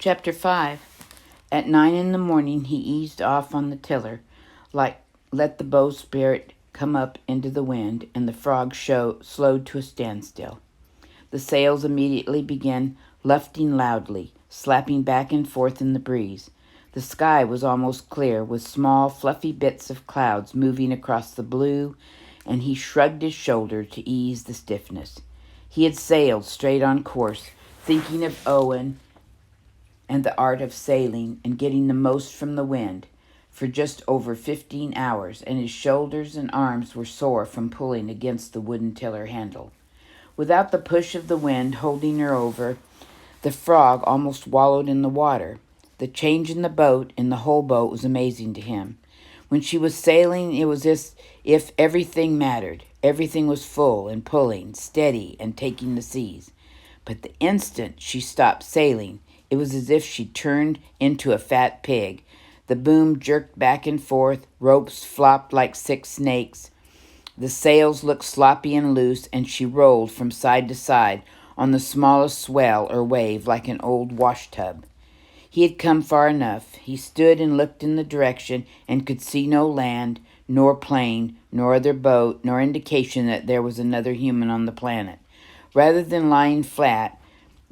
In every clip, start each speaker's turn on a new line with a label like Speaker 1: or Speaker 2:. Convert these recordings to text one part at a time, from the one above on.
Speaker 1: Chapter 5. At 9 in the morning he eased off on the tiller, like let the bowsprit come up into the wind, and the frog slowed to a standstill. The sails immediately began lufting loudly, slapping back and forth in the breeze. The sky was almost clear, with small, fluffy bits of clouds moving across the blue, and he shrugged his shoulder to ease the stiffness. He had sailed straight on course, thinking of Owen and the art of sailing and getting the most from the wind, for just over 15 hours, and his shoulders and arms were sore from pulling against the wooden tiller handle. Without the push of the wind holding her over, the frog almost wallowed in the water. The change in the whole boat, was amazing to him. When she was sailing, it was as if everything mattered. Everything was full and pulling, steady and taking the seas. But the instant she stopped sailing, it was as if she turned into a fat pig. The boom jerked back and forth, ropes flopped like sick snakes. The sails looked sloppy and loose, and she rolled from side to side on the smallest swell or wave like an old washtub. He had come far enough. He stood and looked in the direction and could see no land, nor plane, nor other boat, nor indication that there was another human on the planet. Rather than lying flat,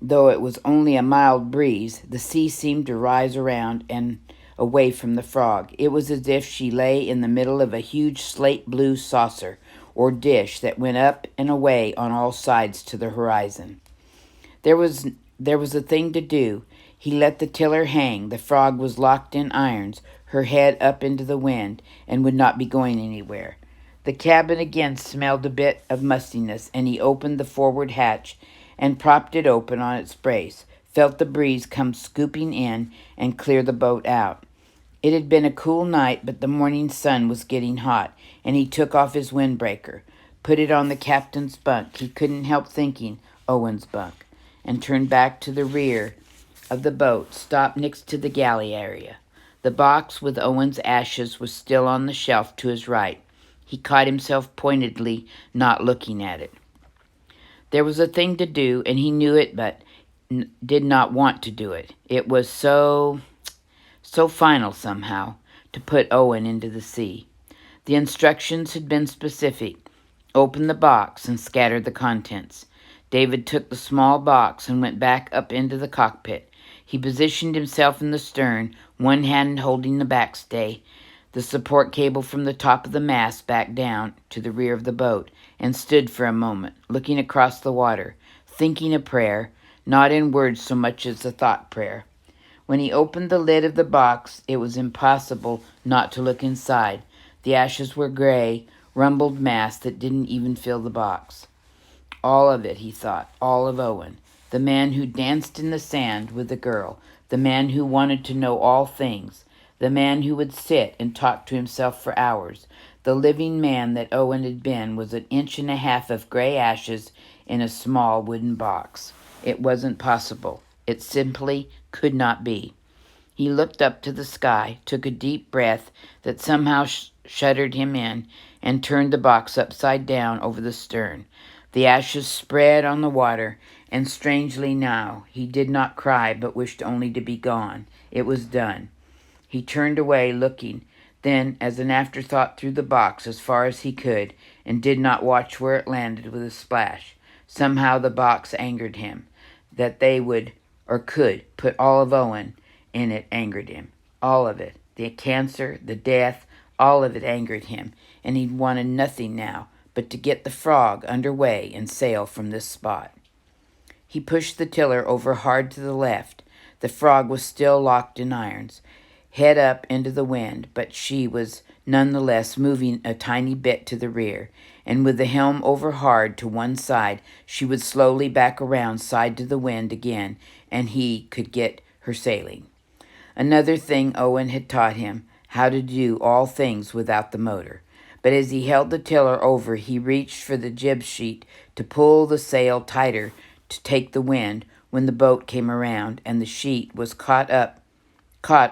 Speaker 1: though it was only a mild breeze, the sea seemed to rise around and away from the frog. It was as if she lay in the middle of a huge slate-blue saucer or dish that went up and away on all sides to the horizon. There was a thing to do. He let the tiller hang. The frog was locked in irons, her head up into the wind, and would not be going anywhere. The cabin again smelled a bit of mustiness, and he opened the forward hatch and propped it open on its brace, felt the breeze come scooping in and clear the boat out. It had been a cool night, but the morning sun was getting hot, and he took off his windbreaker, put it on the captain's bunk — he couldn't help thinking Owen's bunk — and turned back to the rear of the boat, stopped next to the galley area. The box with Owen's ashes was still on the shelf to his right. He caught himself pointedly not looking at it. There was a thing to do, and he knew it, but did not want to do it. It was so final somehow, to put Owen into the sea. The instructions had been specific. Open the box and scatter the contents. David took the small box and went back up into the cockpit. He positioned himself in the stern, one hand holding the backstay, the support cable from the top of the mast back down to the rear of the boat, and stood for a moment, looking across the water, thinking a prayer, not in words so much as a thought prayer. When he opened the lid of the box, it was impossible not to look inside. The ashes were gray, rumbled mass that didn't even fill the box. All of it, he thought, all of Owen. The man who danced in the sand with the girl, the man who wanted to know all things, the man who would sit and talk to himself for hours. The living man that Owen had been was an inch and a half of gray ashes in a small wooden box. It wasn't possible. It simply could not be. He looked up to the sky, took a deep breath that somehow shuddered him in, and turned the box upside down over the stern. The ashes spread on the water, and strangely now, he did not cry but wished only to be gone. It was done. He turned away, looking, then as an afterthought threw the box as far as he could, and did not watch where it landed with a splash. Somehow the box angered him. That they would or could put all of Owen in it angered him. All of it. The cancer, the death, all of it angered him, and he wanted nothing now but to get the frog under way and sail from this spot. He pushed the tiller over hard to the left. The frog was still locked in irons, head up into the wind, but she was none the less moving a tiny bit to the rear, and with the helm over hard to one side, she would slowly back around side to the wind again, and he could get her sailing. Another thing Owen had taught him, how to do all things without the motor. But as he held the tiller over, he reached for the jib sheet to pull the sail tighter to take the wind when the boat came around, and the sheet was caught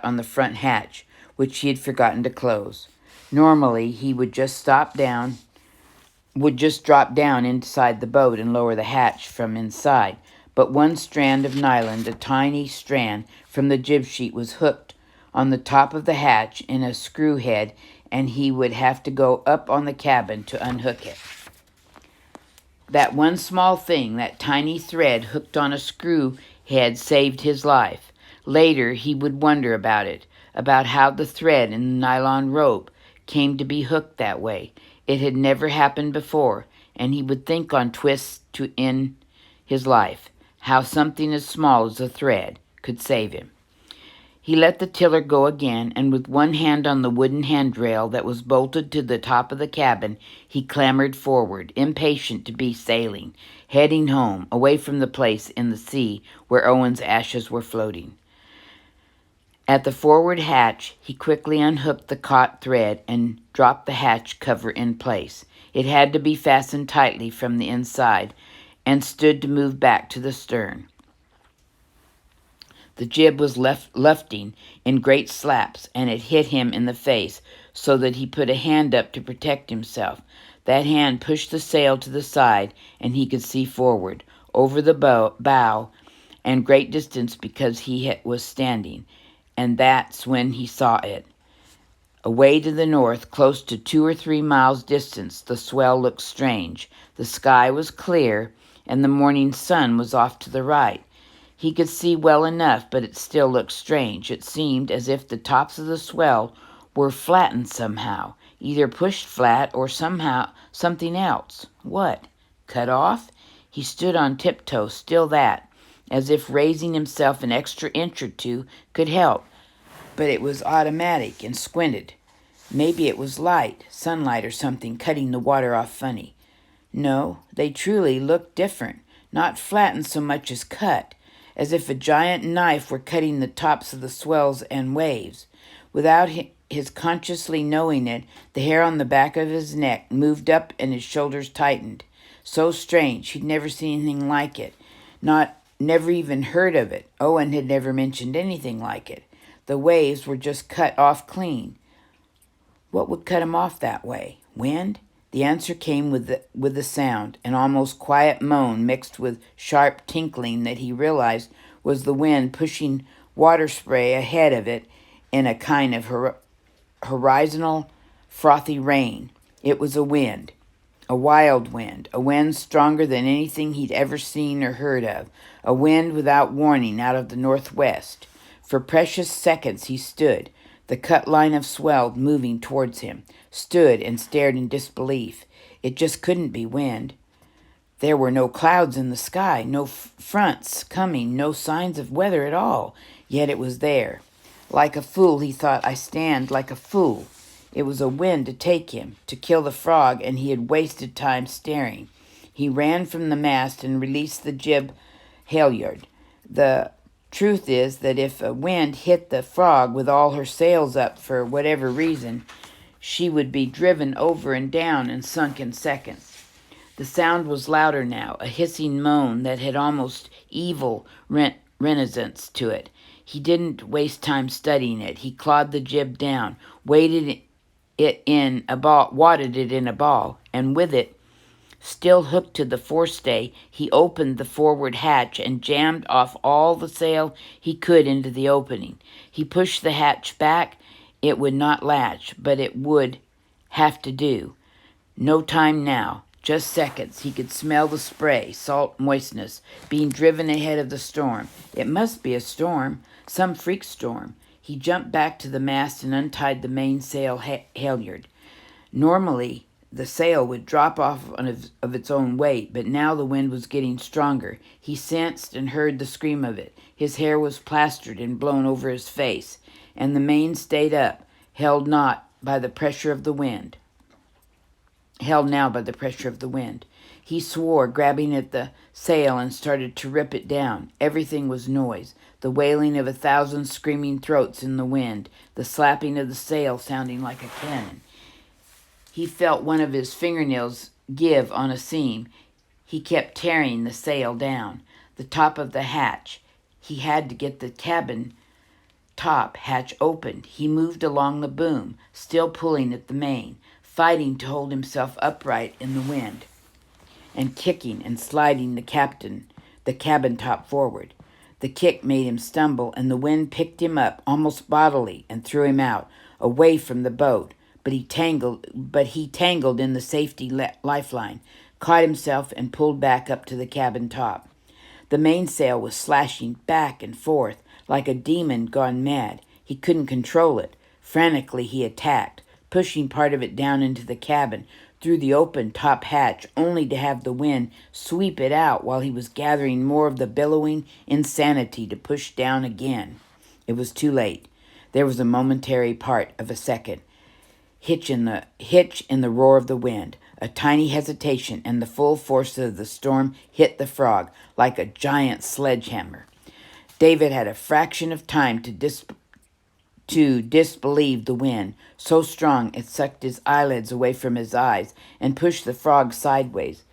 Speaker 1: on the front hatch, which he had forgotten to close. Normally, he would just drop down inside the boat and lower the hatch from inside, but one strand of nylon, a tiny strand from the jib sheet, was hooked on the top of the hatch in a screw head, and he would have to go up on the cabin to unhook it. That one small thing, that tiny thread hooked on a screw head, saved his life. Later, he would wonder about it, about how the thread in the nylon rope came to be hooked that way. It had never happened before, and he would think on twists in his life, how something as small as a thread could save him. He let the tiller go again, and with one hand on the wooden handrail that was bolted to the top of the cabin, he clambered forward, impatient to be sailing, heading home, away from the place in the sea where Owen's ashes were floating. At the forward hatch, he quickly unhooked the caught thread and dropped the hatch cover in place. It had to be fastened tightly from the inside, and stood to move back to the stern. The jib was lifting in great slaps, and it hit him in the face, so that he put a hand up to protect himself. That hand pushed the sail to the side, and he could see forward, over the bow, and great distance because he was standing, and that's when he saw it. Away to the north, close to 2 or 3 miles distance, the swell looked strange. The sky was clear, and the morning sun was off to the right. He could see well enough, but it still looked strange. It seemed as if the tops of the swell were flattened somehow, either pushed flat or somehow something else. What? Cut off? He stood on tiptoe, still that, as if raising himself an extra inch or two could help. But it was automatic, and squinted. Maybe it was light, sunlight or something, cutting the water off funny. No, they truly looked different, not flattened so much as cut, as if a giant knife were cutting the tops of the swells and waves. Without his consciously knowing it, the hair on the back of his neck moved up and his shoulders tightened. So strange, he'd never seen anything like it. Never even heard of it. Owen had never mentioned anything like it. The waves were just cut off clean. What would cut him off that way? Wind? The answer came with the sound, an almost quiet moan mixed with sharp tinkling that he realized was the wind pushing water spray ahead of it in a kind of horizontal frothy rain. It was a wind, a wild wind, a wind stronger than anything he'd ever seen or heard of, a wind without warning out of the northwest. For precious seconds he stood, the cut line of swell moving towards him, stood and stared in disbelief. It just couldn't be wind. There were no clouds in the sky, no fronts coming, no signs of weather at all. Yet it was there. Like a fool, he thought, I stand like a fool. It was a wind to take him, to kill the frog, and he had wasted time staring. He ran from the mast and released the jib halyard. The truth is that if a wind hit the frog with all her sails up for whatever reason, she would be driven over and down and sunk in seconds. The sound was louder now, a hissing moan that had almost evil renaissance to it. He didn't waste time studying it. He clawed the jib down, wadded it in a ball, and with it still hooked to the forestay, he opened the forward hatch and jammed off all the sail he could into the opening. He pushed the hatch back. It would not latch, but it would have to do. No time now, just seconds. He could smell the spray, salt moistness, being driven ahead of the storm. It must be a storm, some freak storm. He jumped back to the mast and untied the mainsail halyard. Normally, the sail would drop off of its own weight, but now the wind was getting stronger. He sensed and heard the scream of it. His hair was plastered and blown over his face, and the main stayed up, held now by the pressure of the wind. He swore, grabbing at the sail, and started to rip it down. Everything was noise, the wailing of 1,000 screaming throats in the wind, the slapping of the sail sounding like a cannon. He felt one of his fingernails give on a seam. He kept tearing the sail down. The top of the hatch. He had to get the cabin top hatch opened. He moved along the boom, still pulling at the main, fighting to hold himself upright in the wind, and kicking and sliding the the cabin top forward. The kick made him stumble, and the wind picked him up almost bodily and threw him out, away from the boat. But he tangled in the safety lifeline, caught himself, and pulled back up to the cabin top. The mainsail was slashing back and forth like a demon gone mad. He couldn't control it. Frantically he attacked, pushing part of it down into the cabin through the open top hatch, only to have the wind sweep it out while he was gathering more of the billowing insanity to push down again. It was too late. There was a momentary part of a second. Hitch in the roar of the wind. A tiny hesitation, and the full force of the storm hit the frog like a giant sledgehammer. David had a fraction of time to disbelieve the wind, so strong it sucked his eyelids away from his eyes and pushed the frog sideways,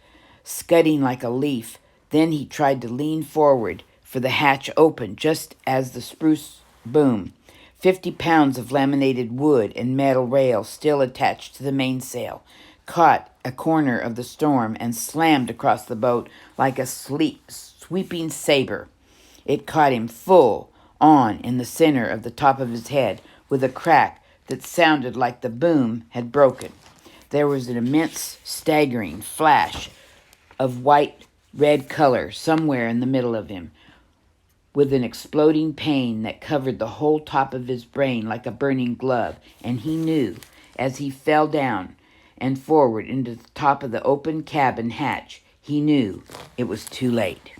Speaker 1: scudding like a leaf. Then he tried to lean forward, for the hatch opened just as the spruce boomed. 50 pounds of laminated wood and metal rail still attached to the mainsail caught a corner of the storm and slammed across the boat like a sweeping saber. It caught him full on in the center of the top of his head with a crack that sounded like the boom had broken. There was an immense, staggering flash of white-red color somewhere in the middle of him, with an exploding pain that covered the whole top of his brain like a burning glove, and he knew, as he fell down and forward into the top of the open cabin hatch, he knew it was too late.